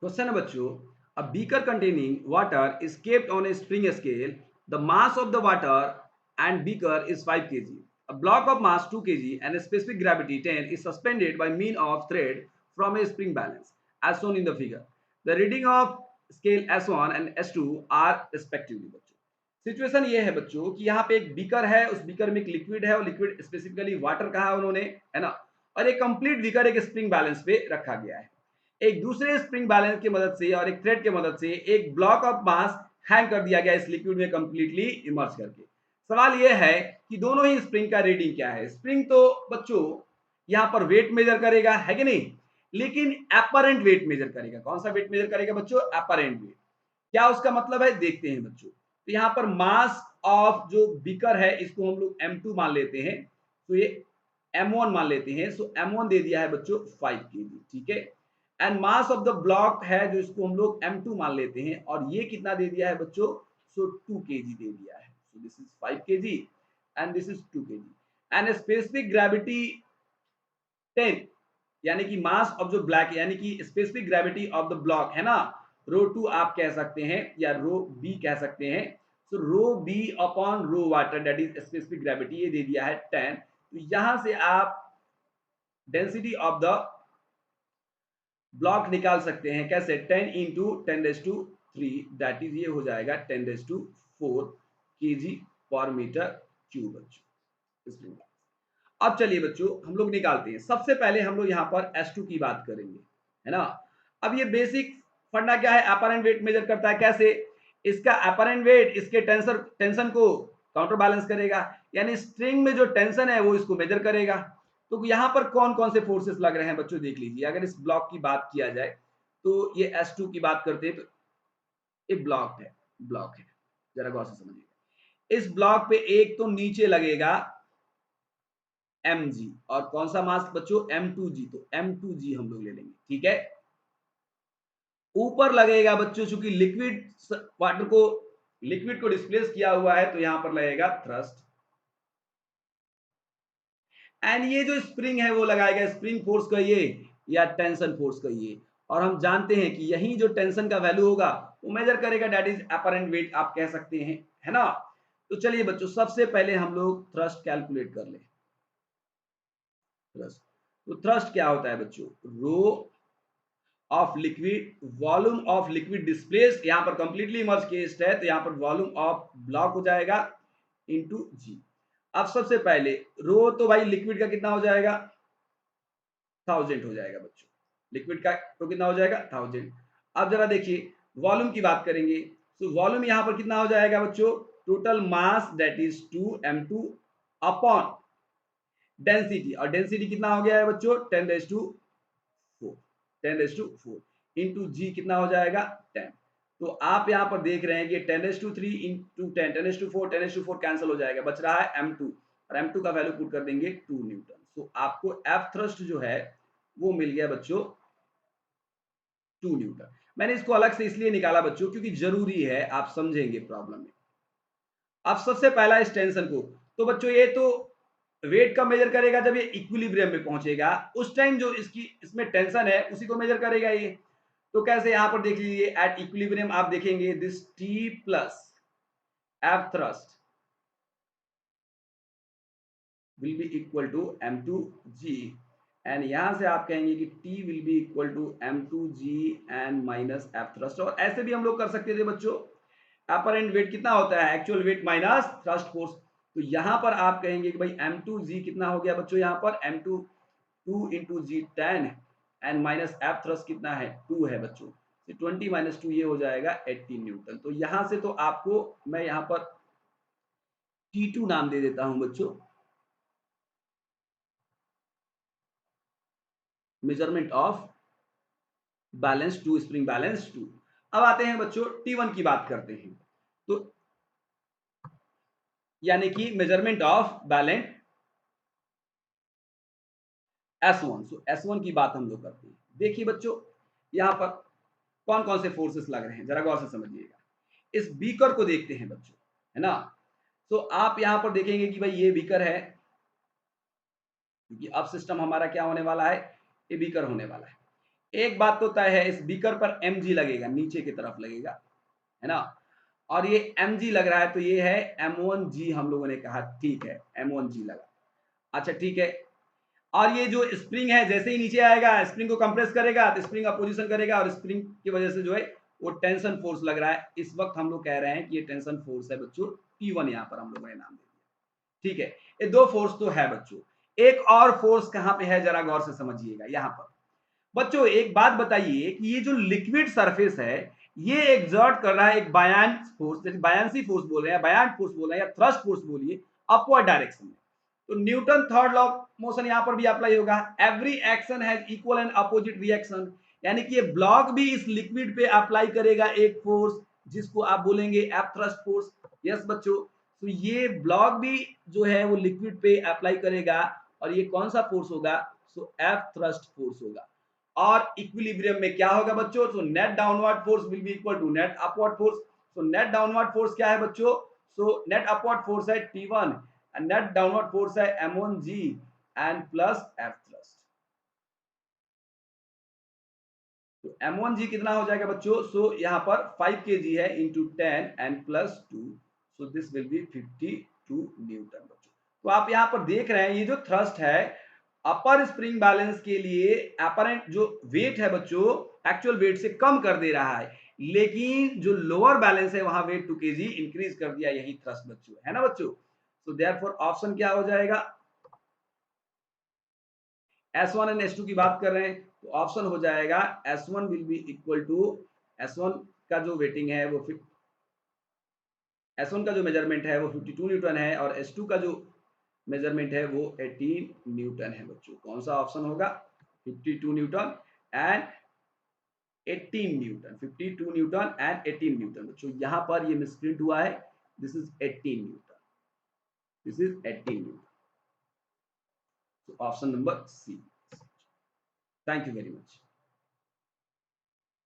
Question है बच्चों, a beaker containing water is kept on A spring scale, the mass of the water and beaker is 5 kg, a block of mass 2 kg and a specific gravity 10 is suspended by mean of thread from a spring balance as shown in the figure. The reading of scale S1 and S2 are respectively. बच्चों situation ये है बच्चों कि यहाँ पे एक beaker है, उस बीकर में एक लिक्विड है और लिक्विड स्पेसिफिकली वाटर कहा है उन्होंने, है ना, और एक कंप्लीट बीकर एक स्प्रिंग बैलेंस पे रखा गया है। एक दूसरे स्प्रिंग बैलेंस की मदद से और एक थ्रेड की मदद से एक ब्लॉक ऑफ मास हैंग कर दिया गया इस लिक्विड में कंप्लीटली इमर्ज करके। सवाल यह है कि दोनों ही स्प्रिंग का रीडिंग क्या है। स्प्रिंग तो बच्चों यहाँ पर वेट मेजर करेगा, है कि नहीं, लेकिन एपरेंट वेट मेजर करेगा। कौन सा वेट मेजर करेगा बच्चों? Apparent wait. क्या उसका मतलब है, देखते हैं बच्चों। तो यहाँ पर मास ऑफ जो बीकर है इसको हम लोग M2 मान लेते हैं, तो ये M1 मान लेते हैं। सो M1 दे दिया है बच्चों 5 kg, ठीक है। And mass of the block है जो इसको हम लोग M2 मान लेते हैं, और ये कितना दे दिया है बच्चों? सो 2 kg दे दिया है। So this is 5 kg and this is 2 kg and specific gravity 10, यानी कि मास ऑफ जो ब्लैक, यानी कि specific gravity of the block है ना, रो 2 आप कह सकते हैं या रो बी कह सकते हैं। So rho B upon rho water that is specific gravity, ये दे दिया है 10। तो यहां से आप डेंसिटी ऑफ द ब्लॉक निकाल सकते हैं। कैसे? 10 इंटू 10⁻³ दैट इज ये हो जाएगा 10⁻4 kg पर मीटर क्यूब बच्चों। अब चलिए बच्चों हम लोग निकालते हैं। सबसे पहले हम लोग यहाँ पर S2 की बात करेंगे, है ना। अब ये बेसिक फंडा क्या है, अपरेंट वेट मेजर करता है। कैसे? इसका अपरेंट वेट इसके टेंशन को काउंटर बैलेंस करेगा, यानी स्ट्रिंग में जो टेंशन है वो इसको मेजर करेगा। तो यहाँ पर कौन कौन से फोर्सेस लग रहे हैं बच्चों देख लीजिए। अगर इस ब्लॉक की बात किया जाए तो ये S2 की बात करते हैं, तो ये ब्लॉक है, जरा गौर से समझिएगा। इस ब्लॉक पे एक तो नीचे लगेगा mg, और कौन सा मास बच्चों? M2g, तो M2g हम लोग ले लेंगे, ठीक है। ऊपर लगेगा बच्चों, चूंकि लिक्विड को डिस्प्लेस किया हुआ है तो यहां पर लगेगा थ्रस्ट, एंड ये जो स्प्रिंग है वो लगाएगा स्प्रिंग फोर्स का ये या टेंशन फोर्स का ये। और हम जानते हैं कि यही जो टेंशन का वैल्यू होगा वो मेजर करेगा, दैट इज अपरेंट वेट आप कह सकते हैं, है ना। तो चलिए बच्चों सबसे पहले हम लोग थ्रस्ट कैलकुलेट कर ले। थ्रस्ट, तो थ्रस्ट क्या होता है बच्चों? Rho of liquid, volume of liquid displace, यहां पर कंप्लीटली इमर्ज केस्ड है तो यहां पर वॉल्यूम ऑफ ब्लॉक हो जाएगा इनटू जी। अब सबसे पहले रो तो भाई लिक्विड का कितना हो जाएगा? 1000 हो जाएगा बच्चों। लिक्विड का तो कितना हो जाएगा? 1000। अब जरा देखिए वॉल्यूम की बात करेंगे, तो वॉल्यूम यहां पर कितना हो जाएगा बच्चों? Total mass that is 2m2 upon density, और डेंसिटी कितना हो गया है बच्चों? 10⁻4 इंटू जी कितना हो जाएगा? 10। तो आप यहां पर देख रहे हैं कि 10⁻3 इंटू 10, 10⁻4 कैंसिल हो जाएगा, बच रहा है M2, और M2 का वैल्यू पुट कर देंगे 2 न्यूटन। तो आपको एफ थ्रस्ट जो है वो मिल गया बच्चों 2 न्यूटन। मैंने इसको अलग से इसलिए निकाला बच्चों क्योंकि जरूरी है, आप समझेंगे प्रॉब्लम में। अब सबसे पहला इस टेंशन को, तो बच्चों ये तो वेट का मेजर करेगा जब ये इक्विलिब्रियम में पहुंचेगा, उस टाइम जो इसमें टेंशन है उसी को मेजर करेगा ये। तो कैसे? यहां पर देख लीजिए एट इक्विलिब्रियम आप देखेंगे this T plus F thrust will be equal to M2g, and यहां से आप कहेंगे कि T will be equal to M2g and minus F thrust. और ऐसे भी हम लोग कर सकते थे बच्चों, अपरेंट वेट कितना होता है? Actual wait minus thrust force. तो यहां पर आप कहेंगे कि भाई M2g कितना हो गया बच्चों? यहां पर M2 2 into g 10 and minus F thrust कितना है? 2 है बच्चों। 20 माइनस 2 ये हो जाएगा 18 न्यूटन। तो यहां से तो आपको मैं यहां पर T2 नाम दे देता हूं बच्चों, measurement of balance 2 spring balance 2। अब आते हैं बच्चों T1 की बात करते हैं, तो यानी कि measurement of balance S1। So S1 की बात हम लोग करते हैं। देखिए बच्चों यहां पर कौन कौन से फोर्सेस लग रहे हैं, जरा गौर से समझिएगा। इस बीकर को देखते हैं बच्चों, है ना। तो आप यहां पर देखेंगे कि भाई ये बीकर है, क्योंकि अब सिस्टम हमारा क्या होने वाला है? ये बीकर होने वाला है। एक बात तो तय है, इस बीकर पर mg लगेगा, नीचे की तरफ लगेगा, है ना, और ये mg लग रहा है तो ये है m1g, हम लोगों ने कहा ठीक है m1g लगा। अच्छा ठीक है, और ये जो स्प्रिंग है जैसे ही नीचे आएगा स्प्रिंग को कंप्रेस करेगा तो स्प्रिंग अपोजिशन करेगा और स्प्रिंग की वजह से जो है वो टेंशन फोर्स लग रहा है। इस वक्त हम लोग कह रहे हैं कि ये टेंशन फोर्स है बच्चों T1, यहाँ पर हम लोगों ने नाम दे दिया। ठीक है, ये दो फोर्स तो है बच्चों, एक और फोर्स कहाँ पे है जरा गौर से समझिएगा। यहाँ पर बच्चों एक बात बताइए कि ये जो लिक्विड सरफेस है ये एग्जर्ट कर रहा है एक बायांस फोर्स, जैसे बायांसी फोर्स बोल रहे हैं, बायांट फोर्स बोल रहे हैं, या थ्रस्ट फोर्स बोलिए, अपवर्ड डायरेक्शन में। तो Newton third law of motion यहां पर भी अप्लाई होगा, every action has equal and opposite reaction, यानी कि ये ब्लॉक भी इस लिक्विड पे अप्लाई करेगा एक फोर्स जिसको आप बोलेंगे एफ थ्रस्ट फोर्स। यस बच्चों, तो ये ब्लॉक भी जो है वो लिक्विड पे अप्लाई करेगा और ये कौन सा फोर्स होगा, सो एफ थ्रस्ट फोर्स होगा। और इक्विलिब्रियम में क्या होगा बच्चों, so net downward force will be equal to net upward force. So net downward force क्या है बच्चों, सो नेट अपवर्ड फोर्स है T1 and net downward force है m1g and plus F thrust. तो m1g कितना हो जाएगा बच्चों, सो यहाँ पर 5 kg है into 10 and plus 2, so this will be 52 Newton बच्चों। तो आप यहाँ पर देख रहे हैं ये जो थ्रस्ट है अपर स्प्रिंग बैलेंस के लिए अपरेंट जो वेट है बच्चों एक्चुअल वेट से कम कर दे रहा है, लेकिन जो लोअर बैलेंस है वहां वेट 2 kg इंक्रीज कर दिया, यही थ्रस्ट बच्चों है ना बच्चों। सो देयरफॉर ऑप्शन क्या हो जाएगा, S1 एंड S2 की बात कर रहे हैं तो ऑप्शन हो जाएगा S1 will be equal to, S1 का जो वेटिंग है वो S1 का जो मेजरमेंट है वो 52 न्यूटन है और S2 का जो मेजरमेंट है वो 18 न्यूटन है बच्चों। कौन सा ऑप्शन होगा, 52 Newton and 18 Newton, 52 Newton and 18 Newton बच्चों। यहां पर ये मिसप्रिंट हुआ है, this is 18 Newton, this is 18 Newton. So option number C. Thank you very much.